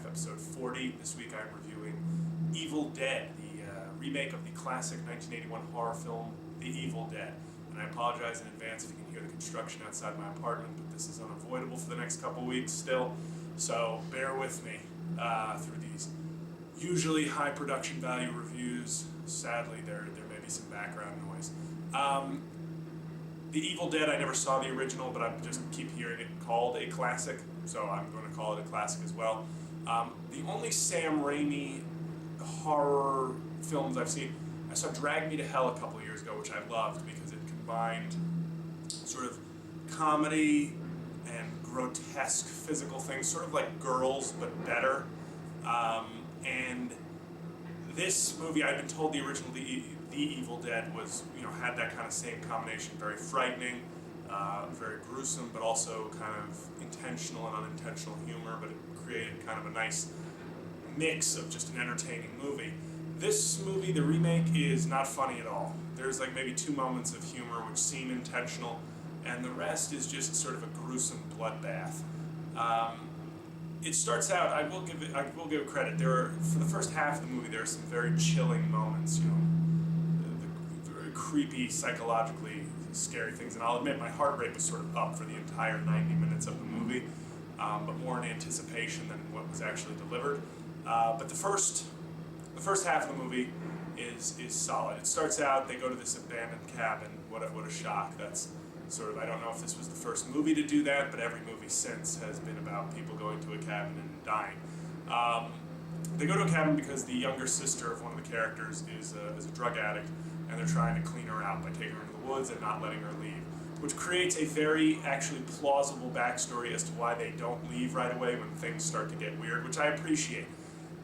Life, episode 40. This week I'm reviewing Evil Dead, the remake of the classic 1981 horror film, The Evil Dead. And I apologize in advance if you can hear the construction outside my apartment, but this is unavoidable for the next couple weeks still. So bear with me through these usually high production value reviews. Sadly, there may be some background noise. The Evil Dead, I never saw the original, but I just keep hearing it called a classic, so I'm going to call it a classic as well. The only Sam Raimi horror films I've seen, I saw Drag Me to Hell a couple of years ago, which I loved because it combined sort of comedy and grotesque physical things, sort of like Girls, but better. And this movie, I'd been told the original The Evil Dead was, had that kind of same combination, very frightening, very gruesome, but also kind of intentional and unintentional humor, but it created kind of a nice mix of just an entertaining movie. This movie, the remake, is not funny at all. There's like maybe 2 moments of humor which seem intentional, and the rest is just sort of a gruesome bloodbath. It starts out, I will give it credit. For the first half of the movie, there are some very chilling moments, the very creepy, psychologically scary things. And I'll admit, my heart rate was sort of up for the entire 90 minutes of the movie, but more in anticipation than what was actually delivered. But the first half of the movie is solid. It starts out, they go to this abandoned cabin. What a shock. That's sort of, I don't know if this was the first movie to do that, but every movie since has been about people going to a cabin and dying. They go to a cabin because the younger sister of one of the characters is a drug addict, and they're trying to clean her out by taking her into the woods and not letting her leave, which creates a very actually plausible backstory as to why they don't leave right away when things start to get weird, which I appreciate.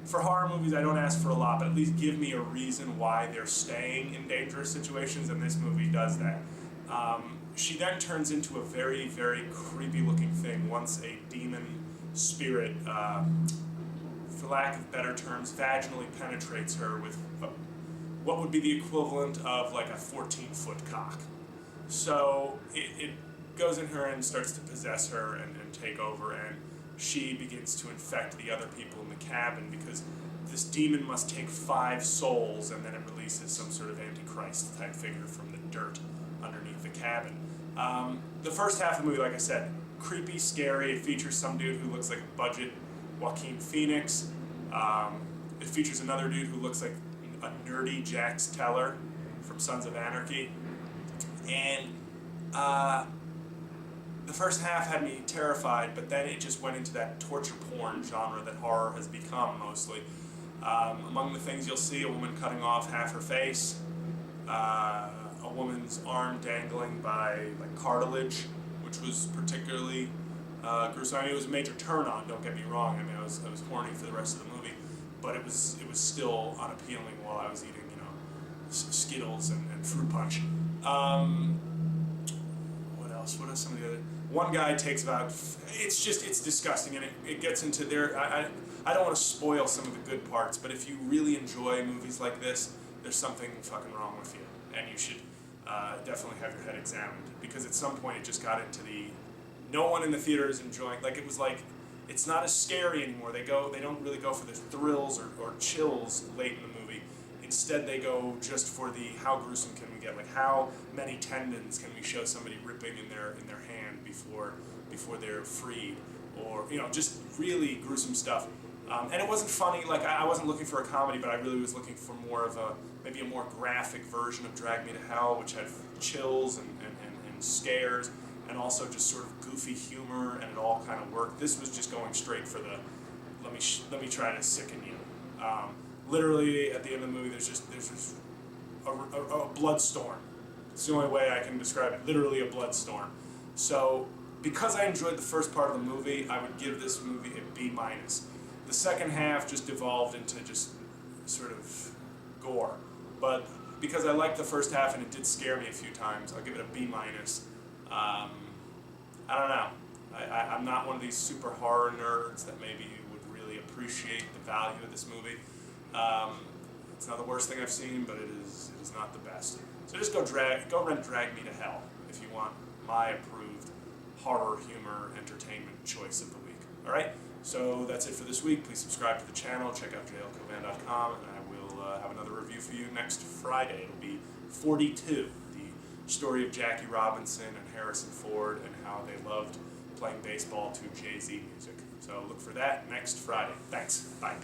For horror movies, I don't ask for a lot, but at least give me a reason why they're staying in dangerous situations, and this movie does that. She then turns into a very, very creepy-looking thing once a demon spirit, for lack of better terms, vaginally penetrates her with what would be the equivalent of like a 14-foot cock. So it goes in her and starts to possess her and take over, and she begins to infect the other people in the cabin because this demon must take 5 souls, and then it releases some sort of Antichrist-type figure from the dirt underneath the cabin. The first half of the movie, like I said, creepy, scary. It features some dude who looks like a budget Joaquin Phoenix. It features another dude who looks like a nerdy Jax Teller from Sons of Anarchy. And the first half had me terrified, but then it just went into that torture porn genre that horror has become mostly. Among the things you'll see, a woman cutting off half her face, a woman's arm dangling by like cartilage, which was particularly gruesome. I mean, it was a major turn on. Don't get me wrong. I mean, I was horny for the rest of the movie, but it was still unappealing while I was eating, Skittles and fruit punch. What else? What are some of the other? One guy takes about. It's disgusting, and it gets into there. I don't want to spoil some of the good parts, but if you really enjoy movies like this, there's something fucking wrong with you, and you should definitely have your head examined, because at some point it just got into the no one in the theater is enjoying, like it was like it's not as scary anymore. They don't really go for the thrills or chills late in the movie. Instead they go just for the how gruesome can we get, like how many tendons can we show somebody ripping in their hand before they're freed, or just really gruesome stuff. And it wasn't funny, like I wasn't looking for a comedy, but I really was looking for more of maybe a more graphic version of Drag Me to Hell, which had chills and scares, and also just sort of goofy humor, and it all kind of worked. This was just going straight for the, let me try to sicken you. Literally, at the end of the movie, there's just a blood storm. It's the only way I can describe it, literally a blood storm. So, because I enjoyed the first part of the movie, I would give this movie a B-. The second half just devolved into just sort of gore. But because I liked the first half and it did scare me a few times, I'll give it a B-. I don't know. I'm not one of these super horror nerds that maybe would really appreciate the value of this movie. It's not the worst thing I've seen, but it is not the best. So just go rent Drag Me to Hell if you want my approved horror humor entertainment choice of the week. All right, so that's it for this week. Please subscribe to the channel, check out jlcauvin.com, and I will have another review for you next Friday. It'll be 42, the story of Jackie Robinson and Harrison Ford and how they loved playing baseball to Jay-Z music. So look for that next Friday. Thanks. Bye.